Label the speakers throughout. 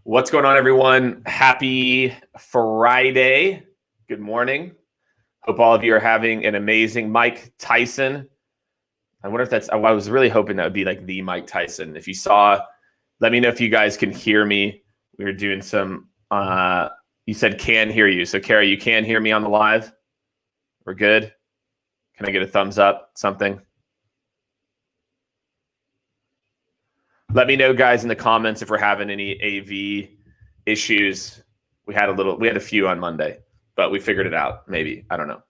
Speaker 1: What's going on, everyone? Happy Friday. Good morning. Hope all of you are having an amazing Mike Tyson. I wonder if that's, I was really hoping that would be like the Mike Tyson. If you saw, let me know if you guys can hear me. We were doing some, you said can hear you. So Kara, you can hear me on the live? We're good? Can I get a thumbs up, something? Let me know, guys, in the comments if we're having any AV issues. We had a few on Monday, but we figured it out. Maybe, I don't know.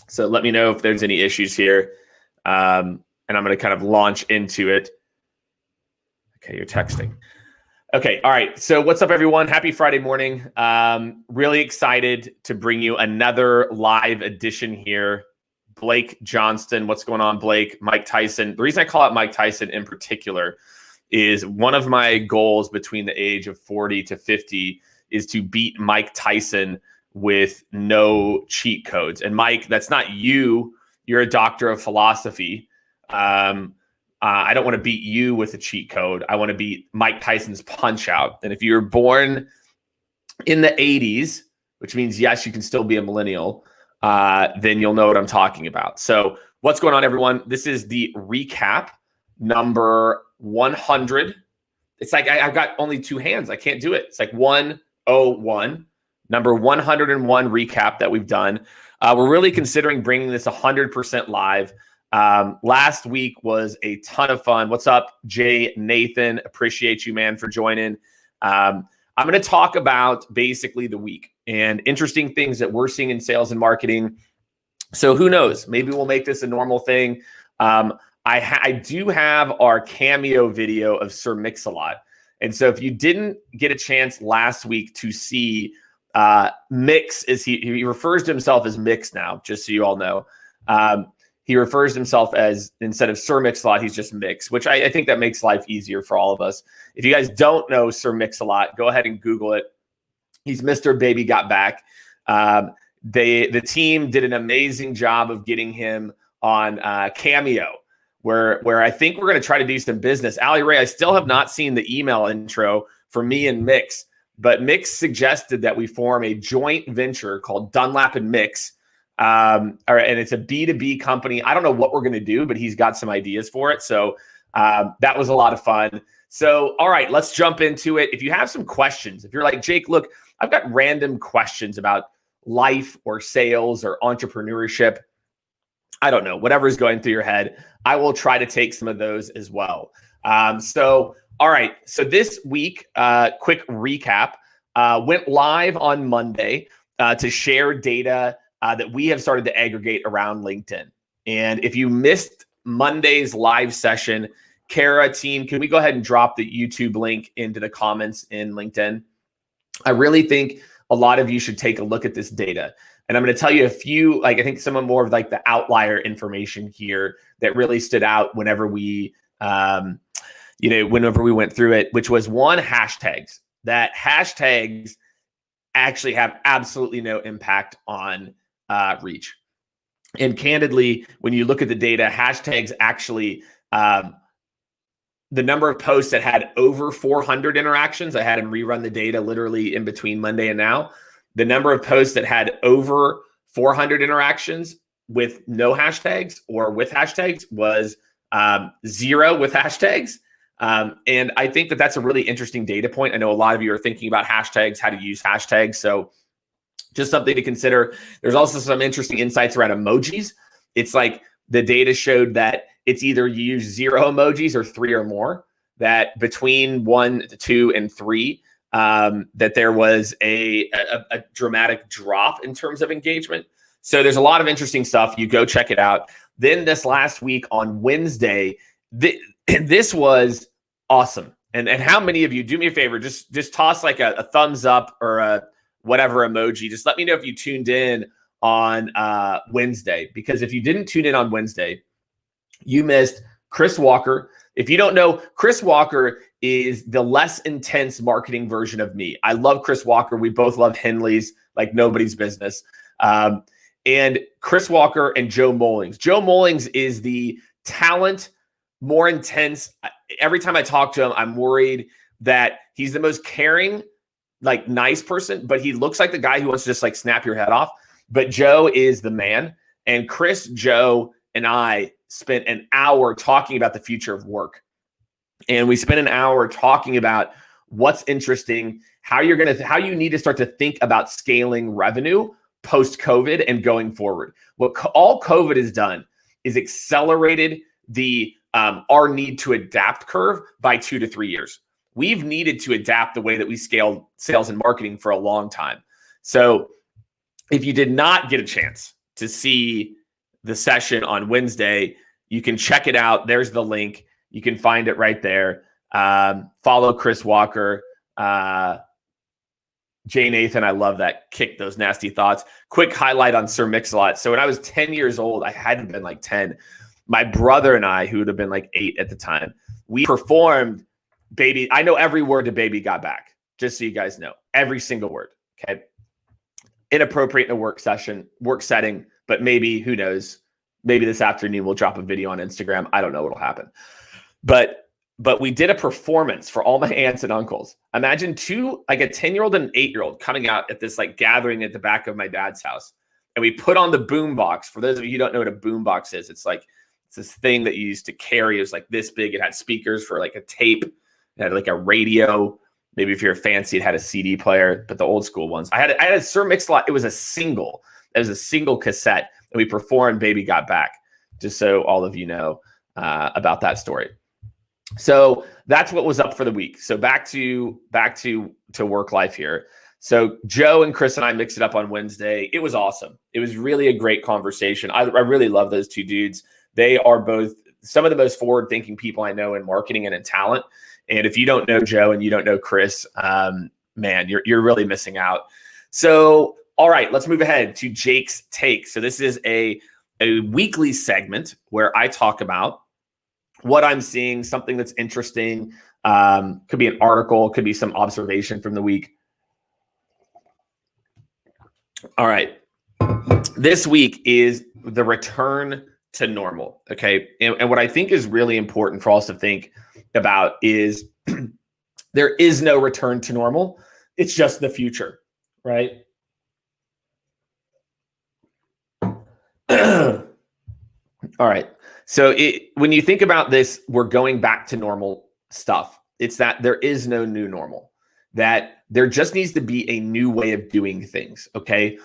Speaker 1: So let me know if there's any issues here, and I'm going to kind of launch into it. Okay, you're texting. Okay, all right. So what's up, everyone? Happy Friday morning. Really excited to bring you another live edition here. Blake Johnston, what's going on, Blake? Mike Tyson. The reason I call out Mike Tyson in particular is one of my goals between the age of 40 to 50 is to beat Mike Tyson with no cheat codes. And Mike, that's not you. You're a doctor of philosophy. I don't want to beat you with a cheat code. I want to beat Mike Tyson's punch out. And if you were born in the 80s, which means, yes, you can still be a millennial, then you'll know what I'm talking about. So what's going on, everyone? This is the recap number 100. It's like I've got only two hands. I can't do it. It's like 101, number 101 recap that we've done. We're really considering bringing this 100% live. Last week was a ton of fun. What's up, Jay Nathan? Appreciate you, man, for joining. I'm going to talk about basically the week and interesting things that we're seeing in sales and marketing. So who knows? Maybe we'll make this a normal thing. I do have our cameo video of Sir Mix-a-Lot. And so if you didn't get a chance last week to see Mix, he refers to himself as Mix now, just so you all know. He refers to himself as, instead of Sir Mix-a-Lot, he's just Mix, which I think that makes life easier for all of us. If you guys don't know Sir Mix-a-Lot, go ahead and Google it. He's Mr. Baby Got Back. The team did an amazing job of getting him on Cameo, where I think we're going to try to do some business. Ali Ray, I still have not seen the email intro for me and Mix, but Mix suggested that we form a joint venture called Dunlap and Mix. And it's a B2B company. I don't know what we're going to do, but he's got some ideas for it. So that was a lot of fun. So, all right, let's jump into it. If you have some questions, if you're like, Jake, look, I've got random questions about life or sales or entrepreneurship, I don't know, whatever's going through your head, I will try to take some of those as well. So, all right. So this week, quick recap, went live on Monday to share data that we have started to aggregate around LinkedIn. And if you missed Monday's live session, Kara, team, can we go ahead and drop the YouTube link into the comments in LinkedIn? I really think a lot of you should take a look at this data. And I'm going to tell you a few, like I think some of more of like the outlier information here that really stood out whenever we, whenever we went through it, which was one, hashtags. That hashtags actually have absolutely no impact on reach. And candidly, when you look at the data, hashtags actually, the number of posts that had over 400 interactions, I had him rerun the data literally in between Monday and now. The number of posts that had over 400 interactions with no hashtags or with hashtags was 0 with hashtags. And I think that that's a really interesting data point. I know a lot of you are thinking about hashtags, how to use hashtags. So just something to consider. There's also some interesting insights around emojis. It's like the data showed that it's either you use 0 emojis or 3 or more, that between 1, 2, and 3, that there was a dramatic drop in terms of engagement. So there's a lot of interesting stuff. You go check it out. Then this last week on Wednesday, this was awesome. And how many of you, do me a favor, just toss like a thumbs up or a whatever emoji. Just let me know if you tuned in on Wednesday, because if you didn't tune in on Wednesday, you missed Chris Walker. If you don't know, Chris Walker is the less intense marketing version of me. I love Chris Walker. We both love Henley's like nobody's business. And Chris Walker and Joe Mullings. Joe Mullings is the talent, more intense. Every time I talk to him, I'm worried that he's the most caring, like nice person, but he looks like the guy who wants to just like snap your head off. But Joe is the man. And Chris, Joe, and I spent an hour talking about the future of work. And we spent an hour talking about what's interesting, how you need to start to think about scaling revenue post-COVID and going forward. What all COVID has done is accelerated the our need to adapt curve by 2 to 3 years. We've needed to adapt the way that we scale sales and marketing for a long time. So if you did not get a chance to see the session on Wednesday, you can check it out. There's the link. You can find it right there. Follow Chris Walker. Jay Nathan, I love that. Kick those nasty thoughts. Quick highlight on Sir Mix-a-Lot. So when I was 10 years old, I hadn't been like 10. My brother and I, who would have been like 8 at the time, we performed Baby. I know every word to Baby Got Back, just so you guys know. Every single word, okay? Inappropriate in a work setting, but maybe, who knows, maybe this afternoon we'll drop a video on Instagram. I don't know what'll happen. But we did a performance for all my aunts and uncles. Imagine like a 10-year-old and an 8-year-old coming out at this like gathering at the back of my dad's house. And we put on the boombox. For those of you who don't know what a boombox is, it's this thing that you used to carry. It was like this big. It had speakers for like a tape. It had like a radio. Maybe if you're fancy, it had a CD player, but the old school ones. I had a Sir Mix-a-Lot. It was a single. It was a single cassette. And we performed Baby Got Back, just so all of you know about that story. So that's what was up for the week. So back to work life here. So Joe and Chris and I mixed it up on Wednesday. It was awesome. It was really a great conversation. I really love those two dudes. They are both some of the most forward-thinking people I know in marketing and in talent. And if you don't know Joe and you don't know Chris, man, you're really missing out. So, all right, let's move ahead to Jake's Take. So this is a weekly segment where I talk about what I'm seeing, something that's interesting. Could be an article, could be some observation from the week. All right. This week is the return to normal. Okay. And what I think is really important for us to think about is there is no return to normal. It's just the future, right? All right. So when you think about this, we're going back to normal stuff. It's that there is no new normal, that there just needs to be a new way of doing things, okay?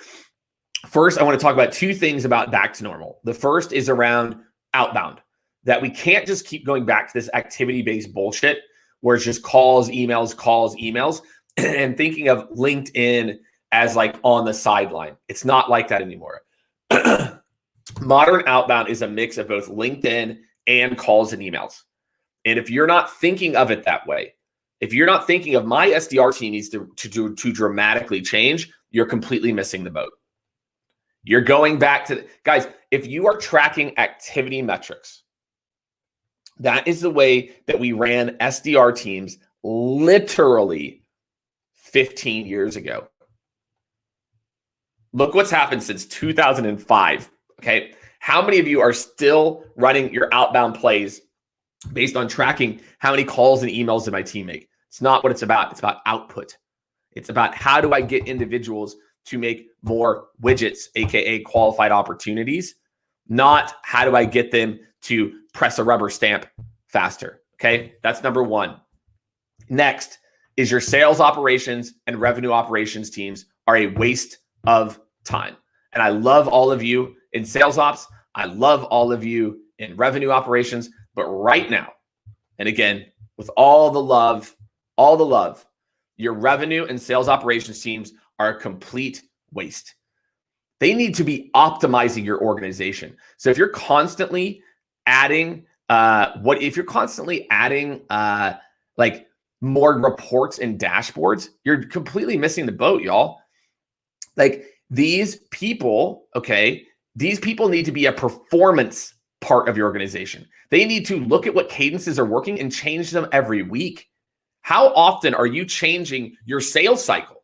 Speaker 1: First, I want to talk about 2 things about back to normal. The first is around outbound, that we can't just keep going back to this activity-based bullshit where it's just calls, emails, and thinking of LinkedIn as like on the sideline. It's not like that anymore. Modern outbound is a mix of both LinkedIn and calls and emails. And if you're not thinking of it that way, if you're not thinking of my SDR team needs to dramatically change, you're completely missing the boat. You're going back to, guys, if you are tracking activity metrics, that is the way that we ran SDR teams literally 15 years ago. Look what's happened since 2005. Okay. How many of you are still running your outbound plays based on tracking how many calls and emails did my team make? It's not what it's about. It's about output. It's about how do I get individuals to make more widgets, AKA qualified opportunities, not how do I get them to press a rubber stamp faster. Okay. That's number 1. Next is your sales operations and revenue operations teams are a waste of time. And I love all of you in sales ops. I love all of you in revenue operations. But right now, and again, with all the love, your revenue and sales operations teams are a complete waste. They need to be optimizing your organization. So if you're constantly adding, like more reports and dashboards, you're completely missing the boat, y'all. Like these people, okay, these people need to be a performance part of your organization. They need to look at what cadences are working and change them every week. How often are you changing your sales cycle?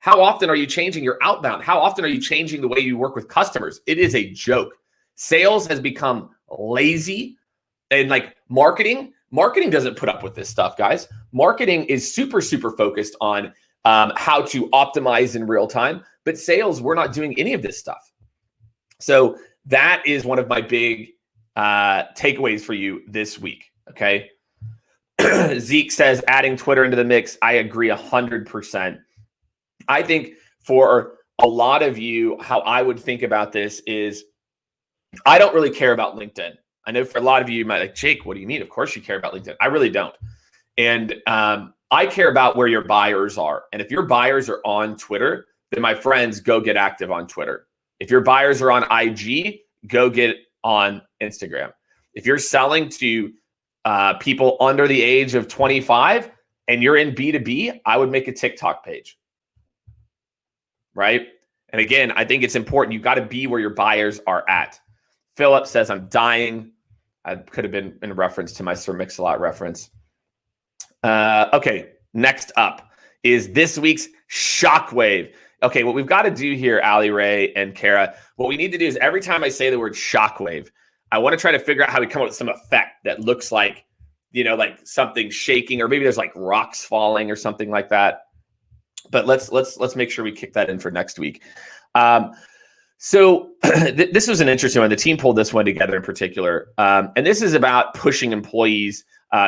Speaker 1: How often are you changing your outbound? How often are you changing the way you work with customers? It is a joke. Sales has become lazy, and like marketing Marketing doesn't put up with this stuff, guys. Marketing is super, super focused on how to optimize in real time. But sales, we're not doing any of this stuff. So that is one of my big takeaways for you this week. Okay. Zeke says adding Twitter into the mix. I agree 100%. I think for a lot of you, how I would think about this is I don't really care about LinkedIn. I know for a lot of you might like, Jake, what do you mean? Of course you care about LinkedIn. I really don't. And I care about where your buyers are. And if your buyers are on Twitter, then my friends, go get active on Twitter. If your buyers are on IG, go get on Instagram. If you're selling to people under the age of 25 and you're in B2B, I would make a TikTok page. Right? And again, I think it's important. You got to be where your buyers are at. Philip says, I'm dying. I could have been in reference to my Sir Mix-a-Lot reference. Okay, next up is this week's Shockwave. Okay, what we've got to do here, Ali Ray and Kara, what we need to do is every time I say the word shockwave, I want to try to figure out how we come up with some effect that looks like, like something shaking, or maybe there's like rocks falling or something like that. But let's make sure we kick that in for next week. So this was an interesting one. The team pulled this one together in particular. And this is about pushing employees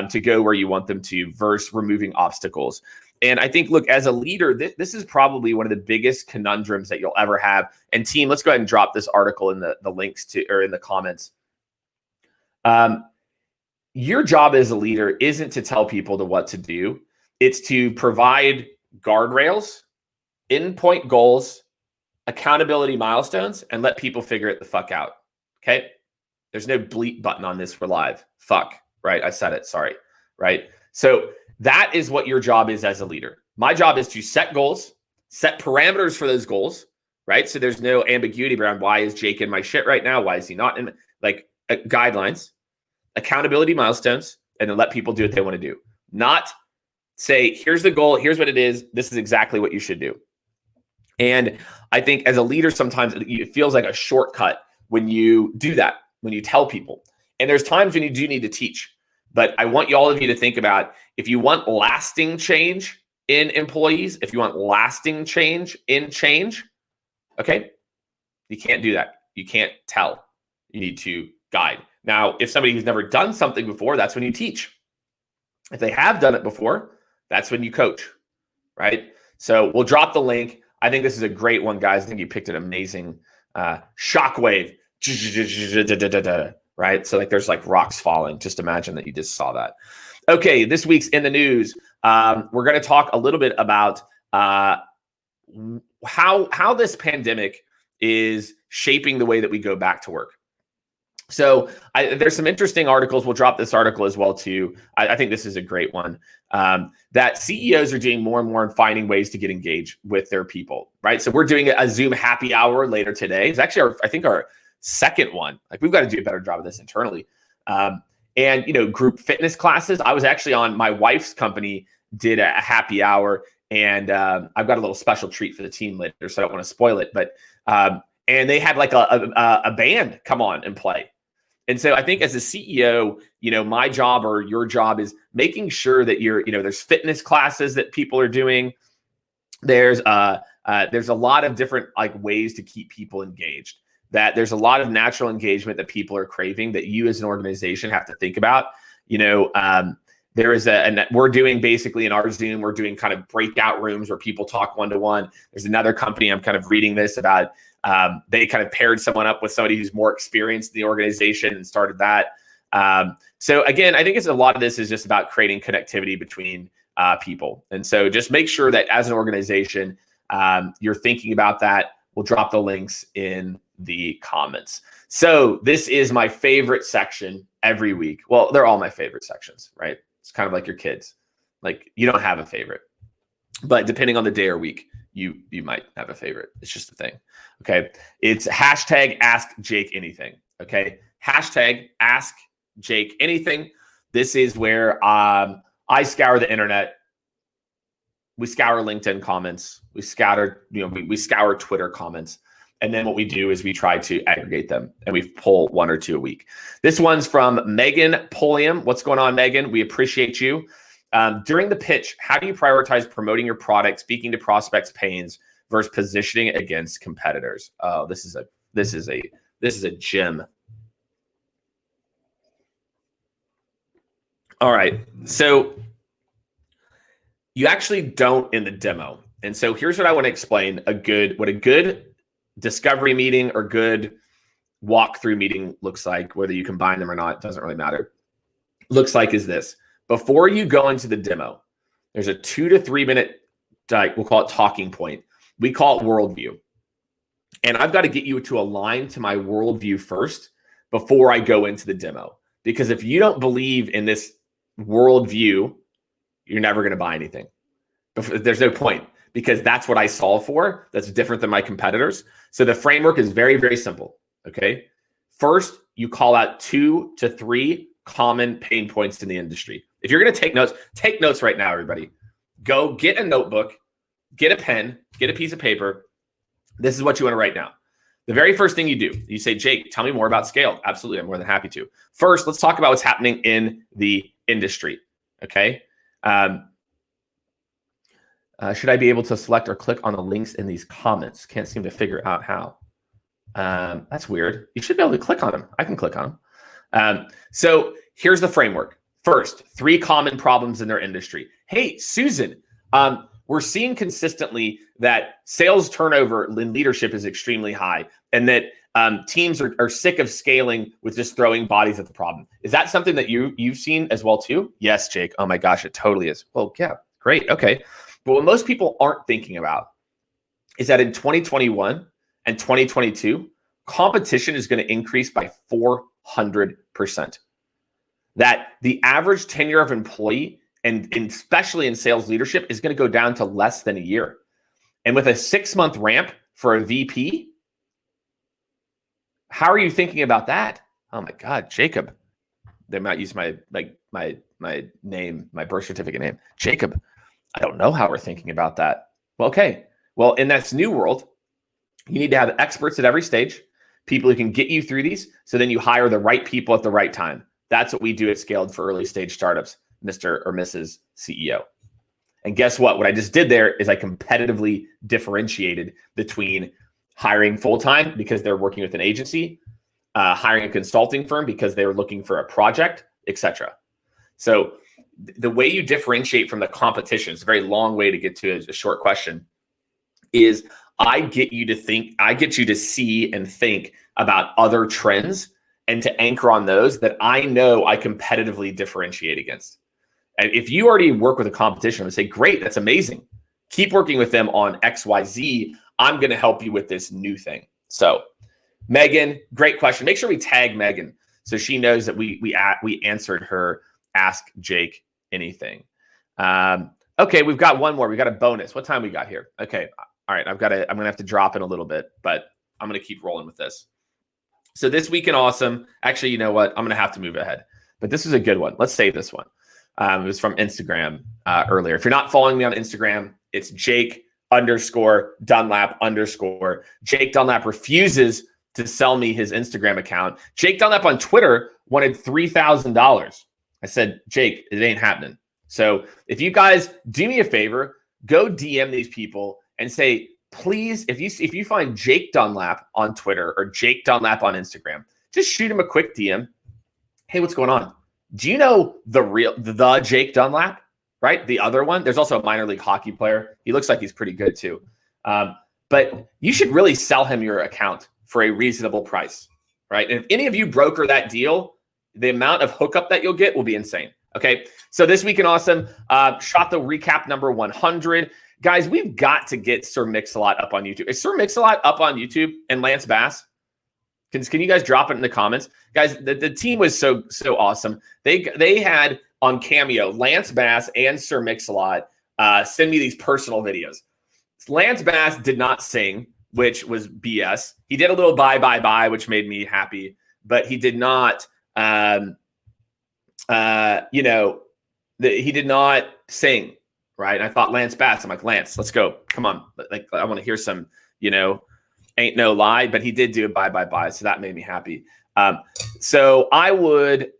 Speaker 1: to go where you want them to versus removing obstacles. And I think, look, as a leader, this is probably one of the biggest conundrums that you'll ever have. And team, let's go ahead and drop this article in the links to, or in the comments. Your job as a leader isn't to tell people what to do. It's to provide guardrails, endpoint goals, accountability milestones, and let people figure it the fuck out. Okay? There's no bleep button on this. We're live. Fuck. Right? I said it. Sorry. Right? So that is what your job is as a leader. My job is to set goals, set parameters for those goals, right? So there's no ambiguity around why is Jake in my shit right now? Why is he not in, guidelines, accountability milestones, and then let people do what they want to do. Not say, here's the goal, here's what it is, this is exactly what you should do. And I think as a leader, sometimes it feels like a shortcut when you do that, when you tell people. And there's times when you do need to teach. But I want all of you to think about, if you want lasting change in employees, if you want lasting change in change, okay, you can't do that. You can't tell. You need to guide. Now, if somebody who's never done something before, that's when you teach. If they have done it before, that's when you coach, right? So we'll drop the link. I think this is a great one, guys. I think you picked an amazing shockwave. Right? So there's like rocks falling. Just imagine that you just saw that. Okay, this week's in the news. We're going to talk a little bit about how this pandemic is shaping the way that we go back to work. So there's some interesting articles. We'll drop this article as well too. I think this is a great one. That CEOs are doing more and more in finding ways to get engaged with their people, right? So we're doing a Zoom happy hour later today. It's actually our second one. Like, we've got to do a better job of this internally. And group fitness classes. I was actually on my wife's company, did a happy hour, and I've got a little special treat for the team later, so I don't want to spoil it. But and they had like a band come on and play. And so I think as a CEO, my job or your job is making sure that there's fitness classes that people are doing. There's a lot of different ways to keep people engaged. That there's a lot of natural engagement that people are craving that you as an organization have to think about. There is we're doing basically in our Zoom, we're doing kind of breakout rooms where people talk one-to-one. There's another company I'm kind of reading this about. They kind of paired someone up with somebody who's more experienced in the organization and started that. So again, I think a lot of this is just about creating connectivity between people. And so just make sure that as an organization, you're thinking about that. We'll drop the links in the comments. So this is my favorite section every week. Well, they're all my favorite sections, right? It's kind of like your kids. Like, you don't have a favorite, but depending on the day or week, you might have a favorite. It's just a thing. Okay. It's hashtag Ask Jake Anything. Okay. Hashtag Ask Jake Anything. This is where I scour the internet. We scour LinkedIn comments. We scour Twitter comments. And then what we do is we try to aggregate them, and we pull 1 or 2 a week. This one's from Megan Polium. What's going on, Megan? We appreciate you. During the pitch, how do you prioritize promoting your product, speaking to prospects' pains versus positioning it against competitors? Oh, this is a gem. All right. So you actually don't in the demo. And so here's what I want to explain what a good discovery meeting or good walkthrough meeting looks like, whether you combine them or not, doesn't really matter. Looks like is this. Before you go into the demo, there's a 2 to 3 minute, we'll call it talking point. We call it worldview. And I've got to get you to align to my worldview first before I go into the demo. Because if you don't believe in this worldview, you're never going to buy anything. There's no point, because that's what I solve for. That's different than my competitors. So the framework is very, very simple. Okay. First, you call out 2 to 3 common pain points in the industry. If you're going to take notes right now, everybody. Go get a notebook, get a pen, get a piece of paper. This is what you want to write down. The very first thing you do, you say, Jake, tell me more about Skaled. Absolutely. I'm more than happy to. First, let's talk about what's happening in the industry. Okay. Should I be able to select or click on the links in these comments? Can't seem to figure out how. That's weird. You should be able to click on them. I can click on them. So here's the framework. First, 3 common problems in their industry. Hey, Susan, we're seeing consistently that sales turnover in leadership is extremely high, and that teams are sick of scaling with just throwing bodies at the problem. Is that something that you've seen as well too? Yes, Jake. Oh my gosh, it totally is. Well, yeah, great. Okay. But what most people aren't thinking about is that in 2021 and 2022, competition is going to increase by 400%. That the average tenure of employee, and especially in sales leadership, is going to go down to less than a year. And with a 6-month ramp for a VP, how are you thinking about that? Oh my God, Jacob. They might use my name, my birth certificate name, Jacob. I don't know how we're thinking about that. Well, okay. Well, in this new world, you need to have experts at every stage, people who can get you through these. So then you hire the right people at the right time. That's what we do at Skaled for early stage startups, Mr. or Mrs. CEO. And guess what? What I just did there is I competitively differentiated between hiring full-time because they're working with an agency, hiring a consulting firm because they're looking for a project, etc. So the way you differentiate from the competition, it's a very long way to get to a short question, is I get you to see and think about other trends and to anchor on those that I know I competitively differentiate against. And if you already work with a competition, I would say, great, that's amazing. Keep working with them on XYZ. I'm going to help you with this new thing. So Megan, great question. Make sure we tag Megan so she knows that we answered her Ask Jake Anything. Okay, we've got one more. We got a bonus. What time we got here? Okay. All right. I'm going to have to drop in a little bit, but I'm going to keep rolling with this. So this week in Awesome, actually, you know what? I'm going to have to move ahead, but this is a good one. Let's save this one. It was from Instagram earlier. If you're not following me on Instagram, it's Jake_Dunlap_. Jake Dunlap refuses to sell me his Instagram account. Jake Dunlap on Twitter wanted $3,000. I said, Jake, it ain't happening. So if you guys do me a favor, go DM these people and say, please, if you find Jake Dunlap on Twitter or Jake Dunlap on Instagram, just shoot him a quick DM. Hey, what's going on? Do you know the Jake Dunlap, right? The other one. There's also a minor league hockey player. He looks like he's pretty good too. But you should really sell him your account for a reasonable price, right? And if any of you broker that deal, the amount of hookup that you'll get will be insane. Okay. So this week in Awesome, shot the recap number 100. Guys, we've got to get Sir Mix-a-Lot up on YouTube. Is Sir Mix-a-Lot up on YouTube and Lance Bass? Can you guys drop it in the comments? Guys, the team was so awesome. They had on Cameo, Lance Bass and Sir Mix-a-Lot send me these personal videos. Lance Bass did not sing, which was BS. He did a little bye, bye, bye, which made me happy. But he did not, he did not sing, right? And I thought Lance Bass, I'm like, Lance, let's go. Come on. Like, I want to hear some, Ain't no lie, but he did do a buy. So that made me happy. So I would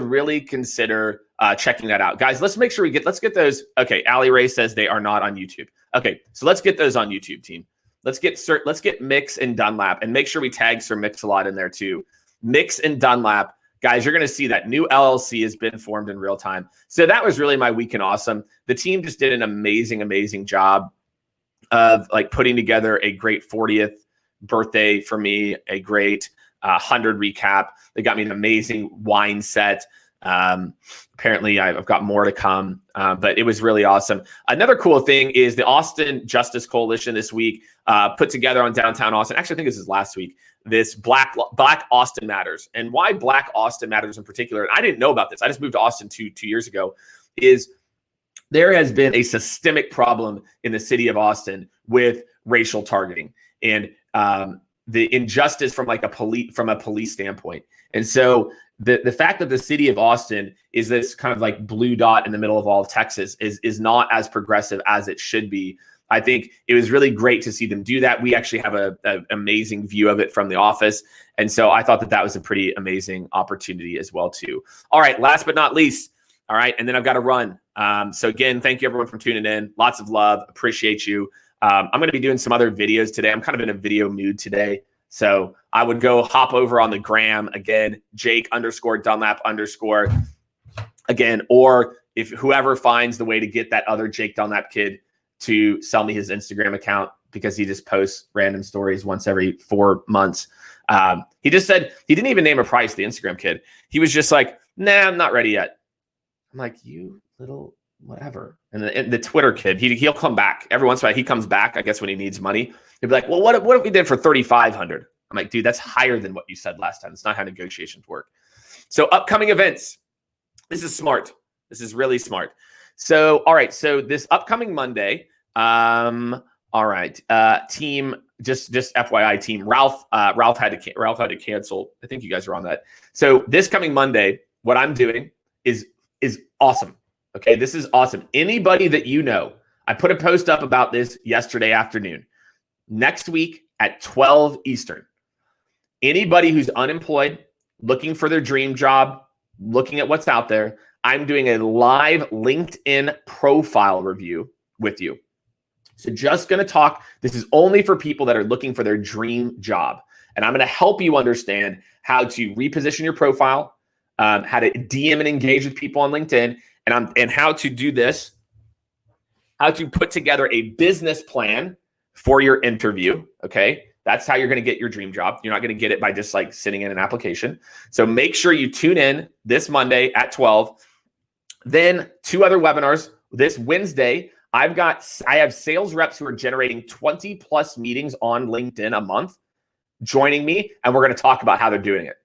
Speaker 1: really consider checking that out, guys. Let's make sure let's get those. Okay, Ali Ray says they are not on YouTube. Okay, so let's get those on YouTube, team. Let's get Mix and Dunlap, and make sure we tag Sir Mix-a-Lot in there too. Mix and Dunlap, guys. You're going to see that new LLC has been formed in real time. So that was really my week in awesome. The team just did an amazing job of like putting together a great 40th birthday for me, a great 100 recap. They got me an amazing wine set. Apparently I've got more to come, but it was really awesome. Another cool thing is the Austin Justice Coalition this week put together on downtown Austin. Actually, I think this is last week. This Black Austin Matters, and why Black Austin Matters in particular. And I didn't know about this. I just moved to Austin two years ago. Is there has been a systemic problem in the city of Austin with racial targeting and the injustice from like a police standpoint. And so the fact that the city of Austin is this kind of like blue dot in the middle of all of Texas is not as progressive as it should be. I think it was really great to see them do that. We actually have an amazing view of it from the office. And so I thought that was a pretty amazing opportunity as well too. All right, last but not least. All right, and then I've got to run. So again, thank you everyone for tuning in. Lots of love. Appreciate you. I'm going to be doing some other videos today. I'm kind of in a video mood today. So I would go hop over on the gram again, Jake_Dunlap_ again, or if whoever finds the way to get that other Jake Dunlap kid to sell me his Instagram account, because he just posts random stories once every 4 months. He just said, he didn't even name a price, the Instagram kid. He was just like, nah, I'm not ready yet. I'm like, you little whatever. And the Twitter kid, he'll come back. Every once in a while, he comes back, I guess, when he needs money. He'll be like, well, what if we did for $3,500? I'm like, dude, that's higher than what you said last time. It's not how negotiations work. So upcoming events. This is smart. This is really smart. So, all right. So this upcoming Monday, all right, team, just FYI, team. Ralph had to cancel. I think you guys are on that. So this coming Monday, what I'm doing is awesome. Okay, this is awesome. Anybody that you know, I put a post up about this yesterday afternoon. Next week at 12 Eastern, anybody who's unemployed, looking for their dream job, looking at what's out there, I'm doing a live LinkedIn profile review with you. So just going to talk. This is only for people that are looking for their dream job. And I'm going to help you understand how to reposition your profile, how to DM and engage with people on LinkedIn, and how to do this, how to put together a business plan for your interview. Okay. That's how you're going to get your dream job. You're not going to get it by just like sitting in an application. So make sure you tune in this Monday at 12. Then 2 other webinars this Wednesday. I have sales reps who are generating 20 plus meetings on LinkedIn a month joining me, and we're going to talk about how they're doing it.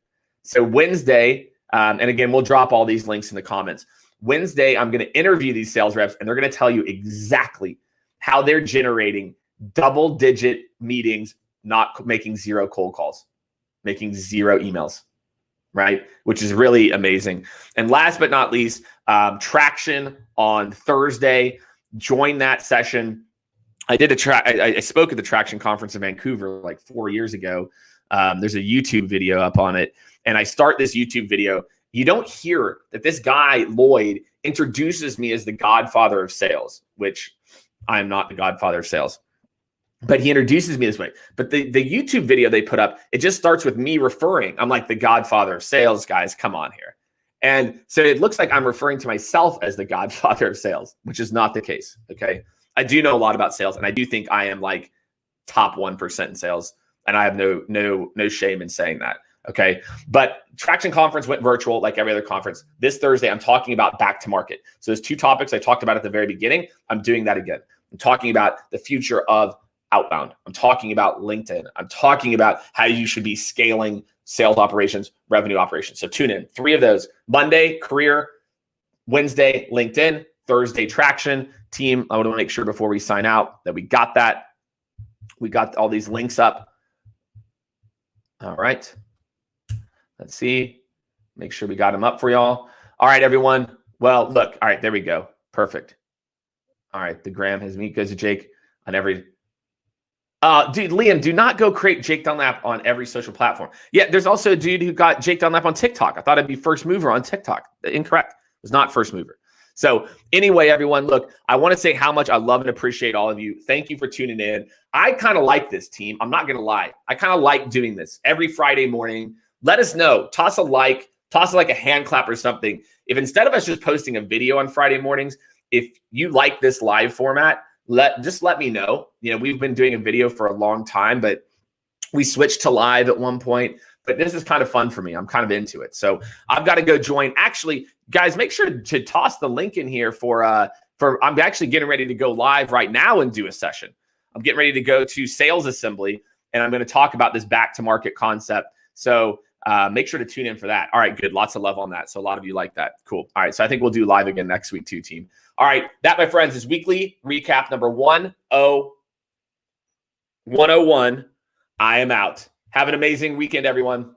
Speaker 1: So Wednesday, and again, we'll drop all these links in the comments. Wednesday, I'm going to interview these sales reps, and they're going to tell you exactly how they're generating double-digit meetings, not making 0 cold calls, making 0 emails, right? Which is really amazing. And last but not least, traction on Thursday. Join that session. I spoke at the Traction Conference in Vancouver like 4 years ago. There's a YouTube video up on it. And I start this YouTube video. You don't hear that this guy, Lloyd, introduces me as the godfather of sales, which I'm not the godfather of sales. But he introduces me this way. But the YouTube video they put up, it just starts with me referring. I'm like the godfather of sales, guys. Come on here. And so it looks like I'm referring to myself as the godfather of sales, which is not the case. Okay. I do know a lot about sales, and I do think I am like top 1% in sales. And I have no shame in saying that. Okay. But Traction Conference went virtual like every other conference. This Thursday, I'm talking about back to market. So there's 2 topics I talked about at the very beginning. I'm doing that again. I'm talking about the future of Outbound. I'm talking about LinkedIn. I'm talking about how you should be scaling sales operations, revenue operations. So tune in. 3 of those: Monday, career; Wednesday, LinkedIn; Thursday, traction. Team, I want to make sure before we sign out that we got that. We got all these links up. All right. Let's see. Make sure we got them up for y'all. All right, everyone. Well, look. All right, there we go. Perfect. All right. The gram has me goes to Jake on every. Dude, Liam, do not go create Jake Dunlap on every social platform. Yeah, there's also a dude who got Jake Dunlap on TikTok. I thought it'd be first mover on TikTok. Incorrect. It was not first mover. So anyway, everyone, look, I want to say how much I love and appreciate all of you. Thank you for tuning in. I kind of like this team. I'm not going to lie. I kind of like doing this every Friday morning. Let us know. Toss a like a hand clap or something. If instead of us just posting a video on Friday mornings, if you like this live format, just let me know. You know, we've been doing a video for a long time, but we switched to live at one point. But this is kind of fun for me. I'm kind of into it. So I've got to go join. Actually, guys, make sure to toss the link in here for I'm actually getting ready to go live right now and do a session. I'm getting ready to go to Sales Assembly, and I'm going to talk about this back to market concept. So make sure to tune in for that. All right, good. Lots of love on that. So a lot of you like that. Cool. All right. So I think we'll do live again next week too, team. All right. That, my friends, is weekly recap number 101. I am out. Have an amazing weekend, everyone.